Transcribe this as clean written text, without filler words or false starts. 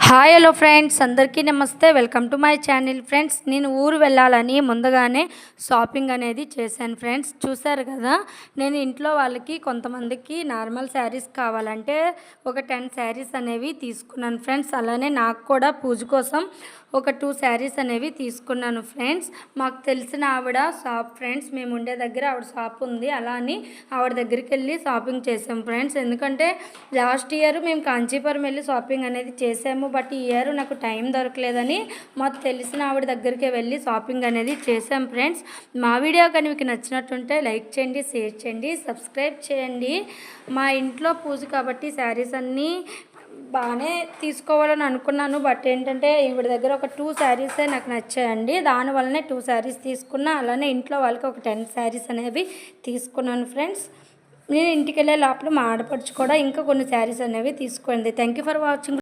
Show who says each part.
Speaker 1: Hi hello friends, అందరికీ నమస్తే. Welcome to my channel. Friends, నేను ఊరు వెళ్ళాలని ముందుగానే షాపింగ్ అనేది చేశాను. ఫ్రెండ్స్, చూసారు కదా, నేను ఇంట్లో వాళ్ళకి కొంతమందికి నార్మల్ శారీస్ కావాలంటే ఒక 10 శారీస్ అనేవి తీసుకున్నాను ఫ్రెండ్స్. అలానే నాకు కూడా పూజ కోసం ఒక 2 శారీస్ అనేవి తీసుకున్నాను ఫ్రెండ్స్. మాకు తెలిసిన ఆవిడ షాప్ ఫ్రెండ్స్, మేము ఉండే దగ్గర ఆవిడ షాప్ ఉంది. అలా అని ఆవిడ దగ్గరికి వెళ్ళి షాపింగ్ చేసాం ఫ్రెండ్స్. ఎందుకంటే లాస్ట్ ఇయర్ మేము కాంచీపురం వెళ్ళి షాపింగ్ అనేది చేసాము. బట్ ఈ ఇయర్ నాకు టైం దొరకలేదని మాకు తెలిసిన ఆవిడ దగ్గరికి వెళ్ళి షాపింగ్ అనేది చేసాం ఫ్రెండ్స్. మా వీడియో కానీ మీకు నచ్చినట్టుంటే లైక్ చేయండి, షేర్ చేయండి, సబ్స్క్రైబ్ చేయండి. మా ఇంట్లో పూజ కాబట్టి శారీస్ అన్నీ బాగానే తీసుకోవాలని అనుకున్నాను. బట్ ఏంటంటే ఈవిడ దగ్గర ఒక 2 శారీసే నాకు నచ్చాయండి. దానివల్లనే 2 శారీస్ తీసుకున్నా. అలానే ఇంట్లో వాళ్ళకి ఒక 10 శారీస్ అనేవి తీసుకున్నాను ఫ్రెండ్స్. నేను ఇంటికి వెళ్ళే లోపల మా ఆడపడుచు కూడా ఇంకా కొన్ని శారీస్ అనేవి తీసుకోండి. Thank you for watching.